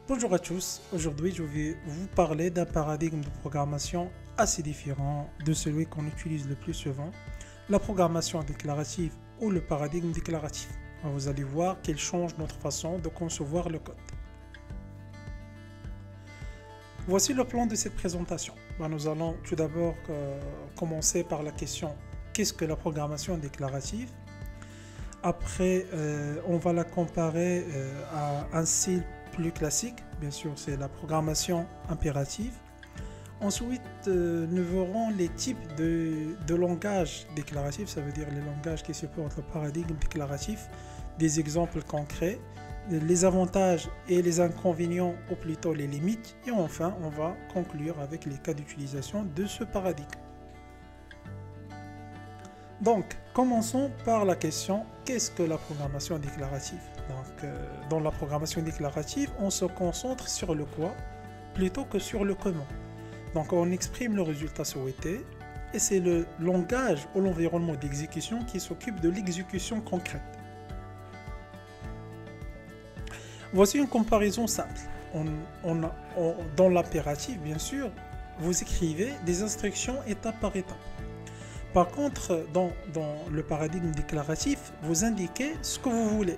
Bonjour à tous, aujourd'hui je vais vous parler d'un paradigme de programmation assez différent de celui qu'on utilise le plus souvent, la programmation déclarative ou le paradigme déclaratif. Vous allez voir qu'il change notre façon de concevoir le code. Voici le plan de cette présentation. Nous allons tout d'abord commencer par la question qu'est-ce que la programmation déclarative? Après, on va la comparer à un style plus classique, bien sûr, c'est la programmation impérative. Ensuite, nous verrons les types de langages déclaratifs, ça veut dire les langages qui supportent le paradigme déclaratif, des exemples concrets, les avantages et les inconvénients, ou plutôt les limites, et enfin, on va conclure avec les cas d'utilisation de ce paradigme. Donc, commençons par la question qu'est-ce que la programmation déclarative? Donc, dans la programmation déclarative, on se concentre sur le quoi plutôt que sur le comment. Donc, on exprime le résultat souhaité et c'est le langage ou l'environnement d'exécution qui s'occupe de l'exécution concrète. Voici une comparaison simple. Dans l'impératif, bien sûr, vous écrivez des instructions étape par étape. Par contre, dans le paradigme déclaratif, vous indiquez ce que vous voulez,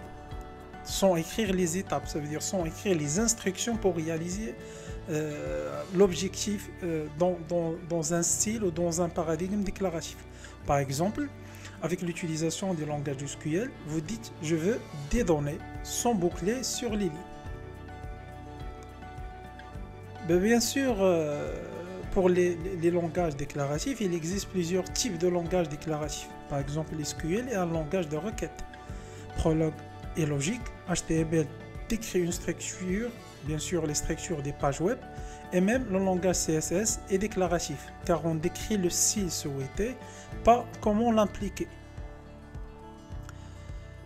sans écrire les étapes, ça veut dire sans écrire les instructions pour réaliser l'objectif dans un style ou dans un paradigme déclaratif. Par exemple, avec l'utilisation du langage SQL, vous dites « je veux des données sans boucler sur les lignes ». Bien sûr, pour les langages déclaratifs, il existe plusieurs types de langages déclaratifs. Par exemple, SQL est un langage de requête. Prolog est logique. HTML décrit une structure, bien sûr les structures des pages web. Et même le langage CSS est déclaratif, car on décrit le style souhaité, pas comment l'impliquer.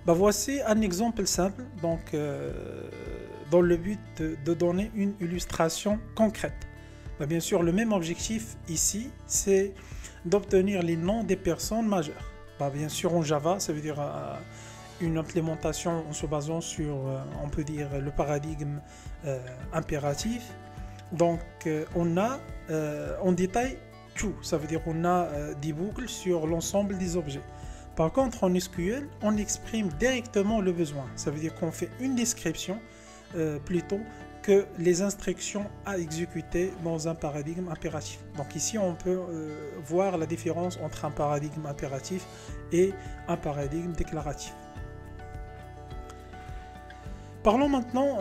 Voici un exemple simple, donc, dans le but de donner une illustration concrète. Bien sûr, le même objectif ici, c'est d'obtenir les noms des personnes majeures. Bien sûr, en Java, ça veut dire une implémentation en se basant sur, on peut dire, le paradigme impératif. Donc, on détaille tout, ça veut dire on a des boucles sur l'ensemble des objets. Par contre, en SQL, on exprime directement le besoin. Ça veut dire qu'on fait une description plutôt que les instructions à exécuter dans un paradigme impératif. Donc ici, on peut voir la différence entre un paradigme impératif et un paradigme déclaratif. Parlons maintenant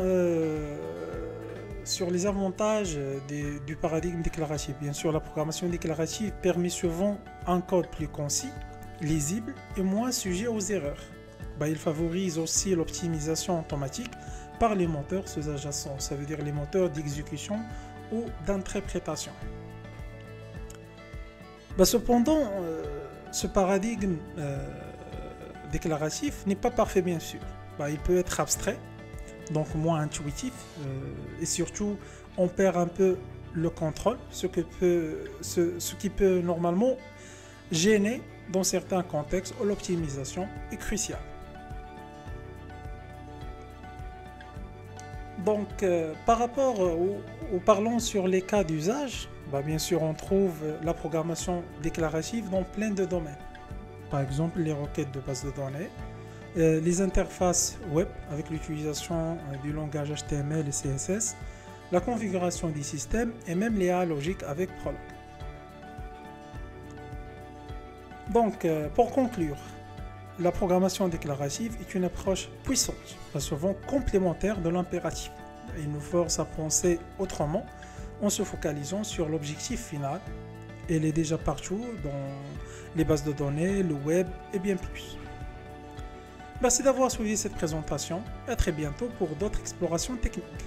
sur les avantages du paradigme déclaratif. Bien sûr, la programmation déclarative permet souvent un code plus concis, lisible et moins sujet aux erreurs. Il favorise aussi l'optimisation automatique par les moteurs sous-jacents, ça veut dire les moteurs d'exécution ou d'interprétation. Cependant, ce paradigme déclaratif n'est pas parfait, bien sûr. Il peut être abstrait, donc moins intuitif, et surtout on perd un peu le contrôle, ce qui peut normalement gêner dans certains contextes où l'optimisation est cruciale. Donc, par rapport parlons sur les cas d'usage, bien sûr, on trouve la programmation déclarative dans plein de domaines. Par exemple, les requêtes de base de données, les interfaces web avec l'utilisation du langage HTML et CSS, la configuration des systèmes et même les A logiques avec Prolog. Donc, pour conclure, la programmation déclarative est une approche puissante, souvent complémentaire de l'impératif. Il nous force à penser autrement en se focalisant sur l'objectif final. Elle est déjà partout dans les bases de données, le web et bien plus. Merci d'avoir suivi cette présentation et à très bientôt pour d'autres explorations techniques.